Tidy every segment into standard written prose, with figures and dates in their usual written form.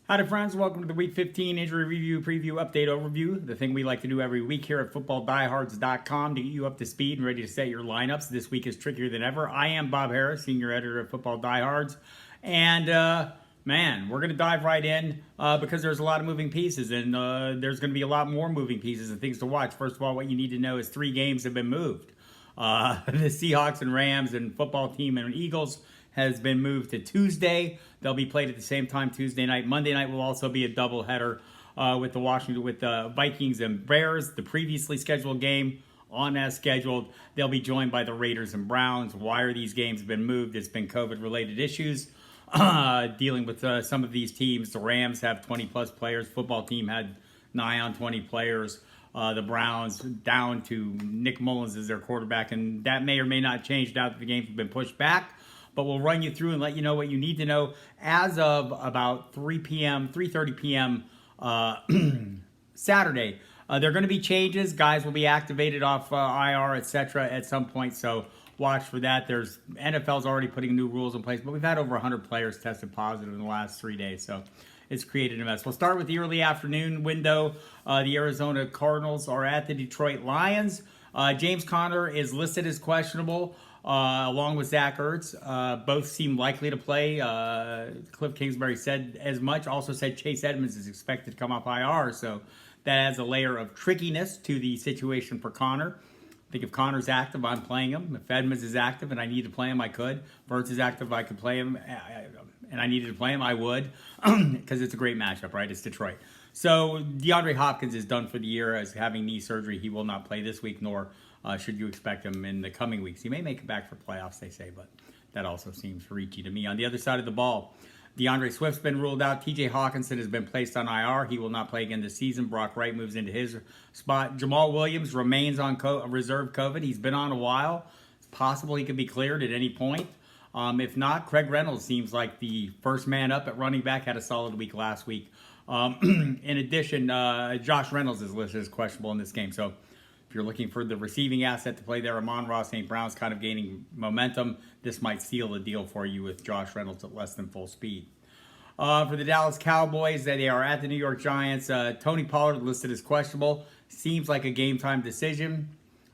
Howdy friends, welcome to the Week 15 Injury Review Preview Update Overview, the thing we like to do every week here at FootballDiehards.com to get you up to speed and ready to set your lineups. This week is trickier than ever. I am Bob Harris, Senior Editor of Football Diehards, and man, we're going to dive right in because there's a lot of moving pieces, and there's going to be a lot more moving pieces and things to watch. First of all, what you need to know is 3 games have been moved. The Seahawks and Rams and football team and Eagles has been moved to Tuesday. They'll be played at the same time Tuesday night. Monday night will also be a doubleheader with the Vikings and Bears. The previously scheduled game on as scheduled. They'll be joined by the Raiders and Browns. Why are these games been moved? It's been COVID-related issues dealing with some of these teams. The Rams have 20-plus players. Football team had nigh on 20 players. The Browns down to Nick Mullins as their quarterback, and that may or may not change now that the games have been pushed back. But we'll run you through and let you know what you need to know as of about 3:30 p.m. Saturday. There are going to be changes. Guys will be activated off IR, etc. at some point, so watch for that. NFL's already putting new rules in place, but we've had over 100 players tested positive in the last 3 days, so it's created a mess. We'll start with the early afternoon window. The Arizona Cardinals are at the Detroit Lions. James Conner is listed as questionable. Along with Zach Ertz. Both seem likely to play. Cliff Kingsbury said as much. Also said Chase Edmonds is expected to come off IR, so that adds a layer of trickiness to the situation for Conner. I think if Conner's active, I'm playing him. If Edmonds is active and I need to play him, I could. If Ertz is active, I could play him, and I needed to play him, I would, because it's a great matchup, right? It's Detroit. So Deandre Hopkins is done for the year as having knee surgery. He will not play this week, nor should you expect him in the coming weeks. He may make it back for playoffs, they say, but that also seems reachy to me. On the other side of the ball, DeAndre Swift's been ruled out. TJ Hawkinson has been placed on IR. He will not play again this season. Brock Wright moves into his spot. Jamal Williams remains on reserve COVID. He's been on a while. It's possible he could be cleared at any point. If not, Craig Reynolds seems like the first man up at running back. Had a solid week last week. In addition, Josh Reynolds is listed as questionable in this game. So if you're looking for the receiving asset to play there, Amon-Ra St. Brown's kind of gaining momentum. This might seal the deal for you with Josh Reynolds at less than full speed. For the Dallas Cowboys, they are at the New York Giants. Tony Pollard listed as questionable. Seems like a game-time decision.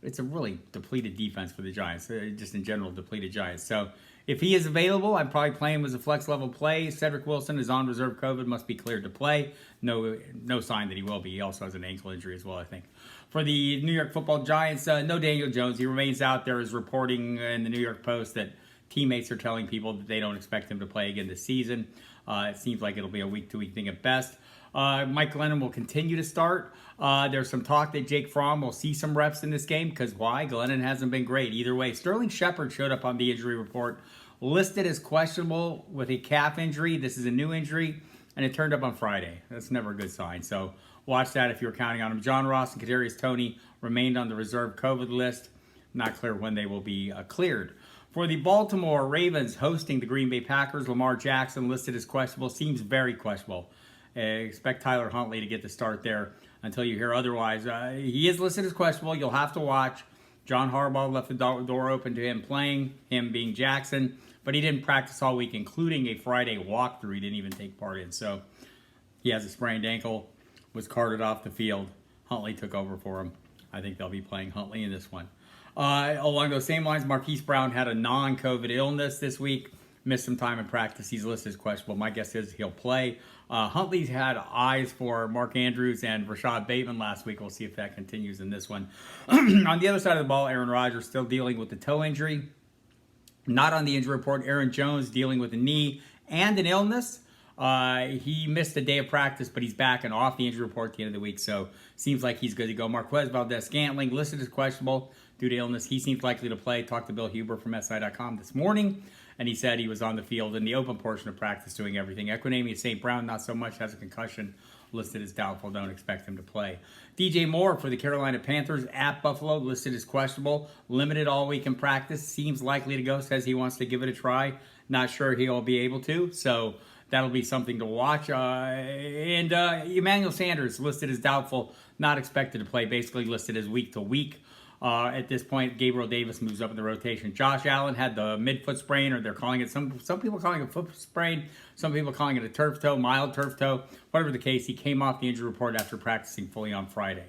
It's a really depleted defense for the Giants, just in general, depleted Giants. So if he is available, I'd probably play him as a flex-level play. Cedric Wilson is on reserve COVID, must be cleared to play. No sign that he will be. He also has an ankle injury as well, I think. For the New York Football Giants, no Daniel Jones. He remains out. There is reporting in the New York Post that teammates are telling people that they don't expect him to play again this season. It seems like it'll be a week-to-week thing at best. Mike Glennon will continue to start. There's some talk that Jake Fromm will see some reps in this game because why? Glennon hasn't been great either way. Sterling Shepard showed up on the injury report, listed as questionable with a calf injury. This is a new injury, and it turned up on Friday. That's never a good sign. So watch that if you're counting on him. John Ross and Kadarius Toney remained on the reserve COVID list. Not clear when they will be cleared. For the Baltimore Ravens hosting the Green Bay Packers, Lamar Jackson listed as questionable. Seems very questionable. Expect Tyler Huntley to get the start there until you hear otherwise. He is listed as questionable. You'll have to watch. John Harbaugh left the door open to him playing, him being Jackson, but he didn't practice all week, including a Friday walkthrough he didn't even take part in. So he has a sprained ankle, was carted off the field. Huntley took over for him. I think they'll be playing Huntley in this one. Along those same lines, Marquis Brown had a non-COVID illness this week. Missed some time in practice. He's listed as questionable. My guess is he'll play. Huntley's had eyes for Mark Andrews and Rashad Bateman last week. We'll see if that continues in this one. On the other side of the ball, Aaron Rodgers still dealing with the toe injury. Not on the injury report. Aaron Jones dealing with a knee and an illness. He missed a day of practice, but he's back and off the injury report at the end of the week, so seems like he's good to go. Marquez Valdez-Scantling listed as questionable due to illness. He seems likely to play. Talked to Bill Huber from SI.com this morning, and he said he was on the field in the open portion of practice doing everything. Equinemius St. Brown, not so much, has a concussion, listed as doubtful. Don't expect him to play. DJ Moore for the Carolina Panthers at Buffalo, listed as questionable. Limited all week in practice. Seems likely to go. Says he wants to give it a try. Not sure he'll be able to, so that'll be something to watch. And Emmanuel Sanders listed as doubtful, not expected to play, basically listed as week to week. At this point, Gabriel Davis moves up in the rotation. Josh Allen had the midfoot sprain, or they're calling it, some people calling it a foot sprain, some people calling it a turf toe, mild turf toe. Whatever the case, he came off the injury report after practicing fully on Friday.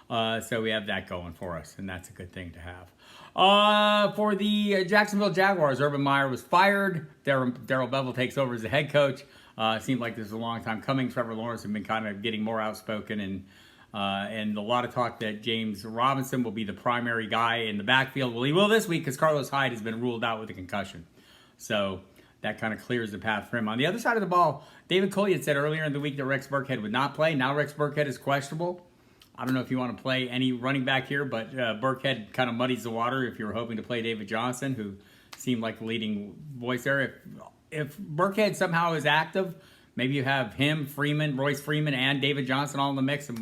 So we have that going for us, and that's a good thing to have. For the Jacksonville Jaguars, Urban Meyer was fired. Darrell Bevell takes over as the head coach. Seemed like this was a long time coming. Trevor Lawrence had been kind of getting more outspoken, and a lot of talk that James Robinson will be the primary guy in the backfield. Well, he will this week because Carlos Hyde has been ruled out with a concussion. So that kind of clears the path for him. On the other side of the ball, David Culley had said earlier in the week that Rex Burkhead would not play. Now Rex Burkhead is questionable. I don't know if you want to play any running back here, but Burkhead kind of muddies the water if you're hoping to play David Johnson, who seemed like the leading voice there. If Burkhead somehow is active, maybe you have him, Freeman, Royce Freeman, and David Johnson all in the mix. It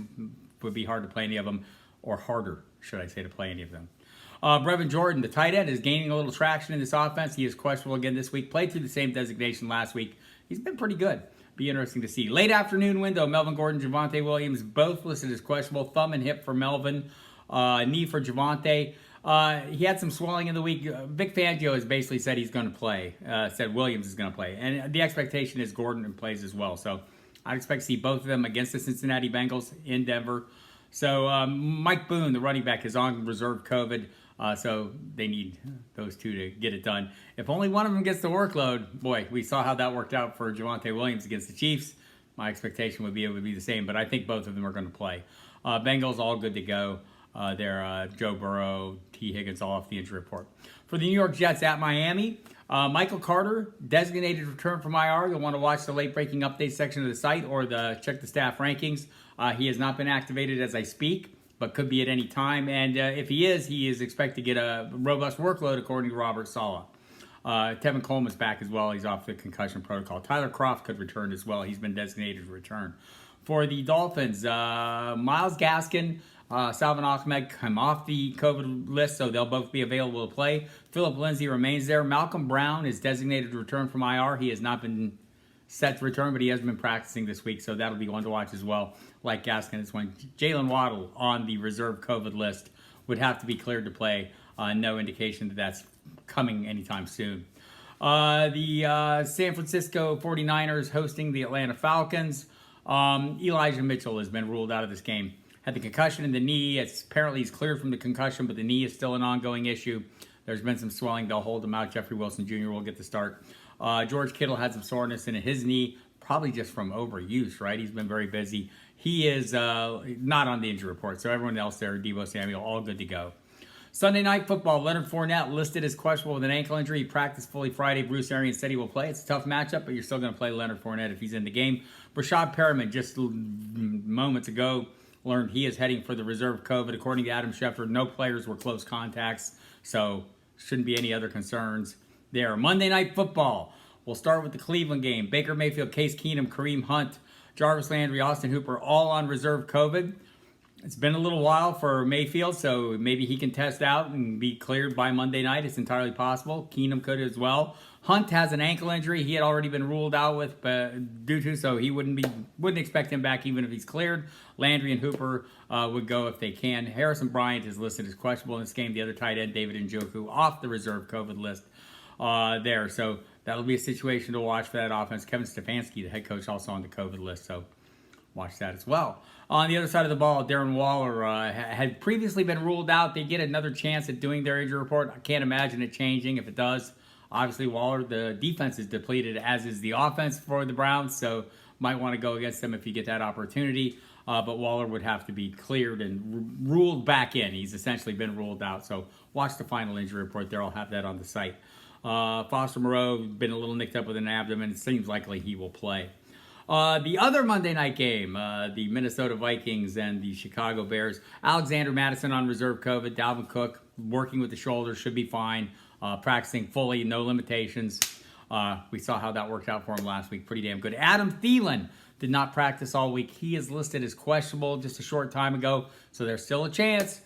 would be hard to play any of them, or harder, should I say, to play any of them. Brevin Jordan, the tight end, is gaining a little traction in this offense. He is questionable again this week. Played through the same designation last week. He's been pretty good. Be interesting to see. Late afternoon window, Melvin Gordon, Javonte Williams, both listed as questionable. Thumb and hip for Melvin, knee for Javonte. He had some swelling in the week. Vic Fangio has basically said he's going to play, said Williams is going to play. And the expectation is Gordon plays as well. So I expect to see both of them against the Cincinnati Bengals in Denver. So Mike Boone, the running back, is on reserve COVID. So they need those two to get it done. If only one of them gets the workload, boy, we saw how that worked out for Javonte Williams against the Chiefs. My expectation would be it would be the same, but I think both of them are going to play. Bengals all good to go. They're Joe Burrow, T. Higgins all off the injury report. For the New York Jets at Miami, Michael Carter, designated return from IR. You'll want to watch the late-breaking update section of the site or check the staff rankings. He has not been activated as I speak, but could be at any time. And if he is expected to get a robust workload, according to Robert Saleh. Tevin Coleman's back as well. He's off the concussion protocol. Tyler Kroft could return as well. He's been designated to return. For the Dolphins, Myles Gaskin, Salvin Ahmed come off the COVID list, so they'll both be available to play. Philip Lindsay remains there. Malcolm Brown is designated to return from IR. He has not been set to return, but he has been practicing this week, so that'll be one to watch as well. Like Gaskin, it's when Jalen Waddle on the reserve COVID list would have to be cleared to play. No indication that that's coming anytime soon. The San Francisco 49ers hosting the Atlanta Falcons. Elijah Mitchell has been ruled out of this game. Had the concussion in the knee. Apparently he's cleared from the concussion, but the knee is still an ongoing issue. There's been some swelling. They'll hold him out. Jeffrey Wilson Jr. will get the start. George Kittle had some soreness in his knee, probably just from overuse, right? He's been very busy. He is not on the injury report, so everyone else there, Deebo Samuel, all good to go. Sunday Night Football, Leonard Fournette listed as questionable with an ankle injury. He practiced fully Friday. Bruce Arians said he will play. It's a tough matchup, but you're still going to play Leonard Fournette if he's in the game. Rashad Perriman, just moments ago, learned he is heading for the reserve COVID. According to Adam Schefter, no players were close contacts, so shouldn't be any other concerns there. Monday Night Football. We'll start with the Cleveland game. Baker Mayfield, Case Keenum, Kareem Hunt, Jarvis Landry, Austin Hooper, all on reserve COVID. It's been a little while for Mayfield, so maybe he can test out and be cleared by Monday night. It's entirely possible. Keenum could as well. Hunt has an ankle injury. He had already been ruled out with due to, so he wouldn't expect him back even if he's cleared. Landry and Hooper would go if they can. Harrison Bryant is listed as questionable in this game. The other tight end, David Njoku, off the reserve COVID list there. So that'll be a situation to watch for that offense. Kevin Stefanski, the head coach, also on the COVID list. So watch that as well. On the other side of the ball, Darren Waller had previously been ruled out. They get another chance at doing their injury report. I can't imagine it changing. If it does, obviously Waller, the defense is depleted, as is the offense for the Browns, so might want to go against them if you get that opportunity. But Waller would have to be cleared and ruled back in. He's essentially been ruled out, so watch the final injury report there. I'll have that on the site. Foster Moreau, been a little nicked up with an abdomen. It seems likely he will play. The other Monday night game, the Minnesota Vikings and the Chicago Bears. Alexander Mattison on reserve COVID. Dalvin Cook working with the shoulder, should be fine. Practicing fully, no limitations. We saw how that worked out for him last week. Pretty damn good. Adam Thielen did not practice all week. He is listed as questionable just a short time ago, so there's still a chance.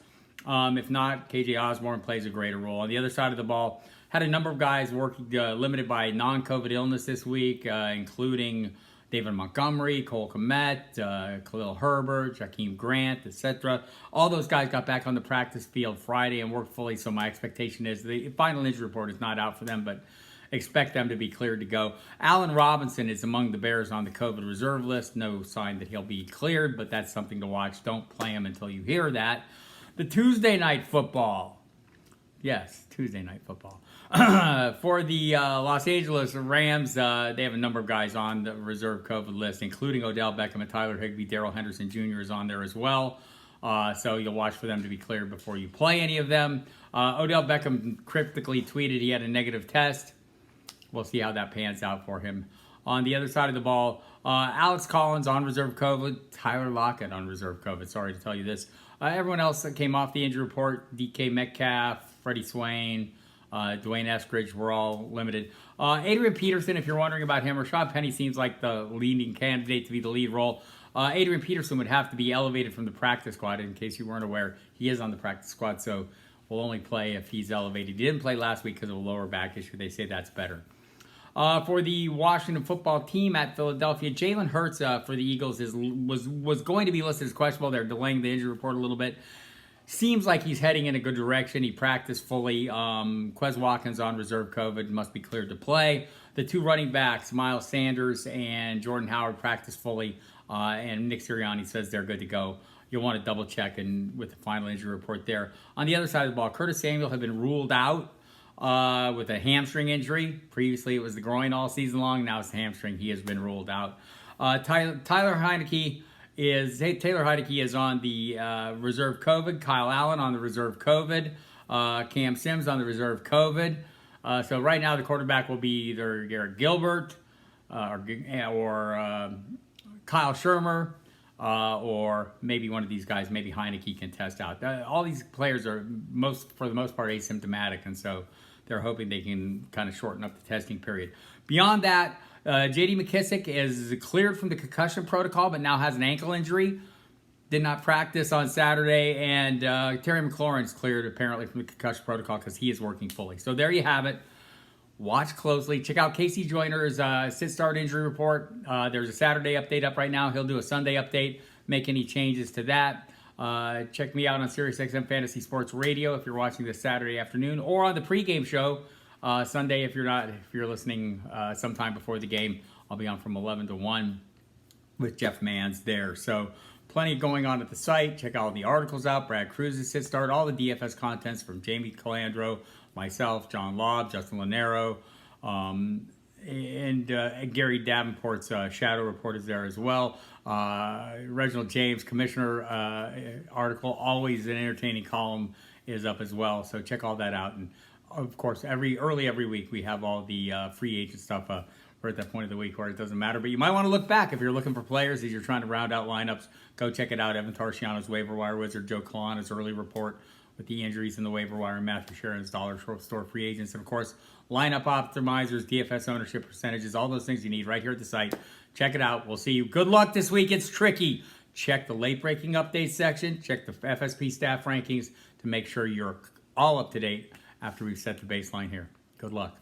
If not, KJ Osborne plays a greater role. On the other side of the ball, had a number of guys working limited by non-COVID illness this week, including David Montgomery, Cole Kmet, Khalil Herbert, Jakeem Grant, etc. All those guys got back on the practice field Friday and worked fully, so my expectation is the final injury report is not out for them, but expect them to be cleared to go. Allen Robinson is among the Bears on the COVID reserve list. No sign that he'll be cleared, but that's something to watch. Don't play him until you hear that. The Tuesday night football. Yes, Tuesday night football. For the Los Angeles Rams, they have a number of guys on the reserve COVID list, including Odell Beckham and Tyler Higbee. Darrell Henderson Jr. is on there as well. So you'll watch for them to be cleared before you play any of them. Odell Beckham cryptically tweeted he had a negative test. We'll see how that pans out for him. On the other side of the ball, Alex Collins on reserve COVID. Tyler Lockett on reserve COVID. Sorry to tell you this. Everyone else that came off the injury report, DK Metcalf, Freddie Swain, Dwayne Eskridge, were all limited. Adrian Peterson, if you're wondering about him, Rashad Penny seems like the leading candidate to be the lead role. Adrian Peterson would have to be elevated from the practice squad. In case you weren't aware, he is on the practice squad, so will only play if he's elevated. He didn't play last week because of a lower back issue. They say that's better. For the Washington football team at Philadelphia, Jalen Hurts for the Eagles was going to be listed as questionable. They're delaying the injury report a little bit. Seems like he's heading in a good direction. He practiced fully. Quez Watkins on reserve COVID, must be cleared to play. The two running backs, Miles Sanders and Jordan Howard, practiced fully. And Nick Sirianni says they're good to go. You'll want to double check and with the final injury report there. On the other side of the ball, Curtis Samuel had been ruled out with a hamstring injury. Previously, it was the groin all season long. Now it's the hamstring. He has been ruled out. Taylor Heineke is on the reserve COVID. Kyle Allen on the reserve COVID. Cam Sims on the reserve COVID. So right now the quarterback will be either Garrett Gilbert or Kyle Shermer. Or maybe one of these guys, maybe Heineke can test out. All these players are, for the most part, asymptomatic, and so they're hoping they can kind of shorten up the testing period. Beyond that, J.D. McKissick is cleared from the concussion protocol, but now has an ankle injury. Did not practice on Saturday, and Terry McLaurin's cleared apparently from the concussion protocol because he is working fully. So there you have it. Watch closely. Check out Casey Joyner's sit-start injury report. There's a Saturday update up right now. He'll do a Sunday update, make any changes to that. Check me out on SiriusXM Fantasy Sports Radio if you're watching this Saturday afternoon, or on the pregame show Sunday if you're listening sometime before the game. I'll be on from 11 to 1 with Jeff Manns there. So plenty going on at the site. Check out all the articles out. Brad Cruz's sit-start, all the DFS contents from Jamie Calandro, myself, John Lobb, Justin Lanero, and Gary Davenport's shadow report is there as well. Reginald James, commissioner article, always an entertaining column, is up as well. So check all that out. And of course, every week we have all the free agent stuff. We're at that point of the week where it doesn't matter. But you might want to look back if you're looking for players as you're trying to round out lineups. Go check it out. Evan Tarciano's waiver wire wizard, Joe Kalana's early report with the injuries in the waiver wire, and Matthew Sharon's dollar store free agents. And of course, lineup optimizers, DFS ownership percentages, all those things you need right here at the site. Check it out. We'll see you. Good luck this week. It's tricky. Check the late breaking updates section. Check the FSP staff rankings to make sure you're all up to date after we've set the baseline here. Good luck.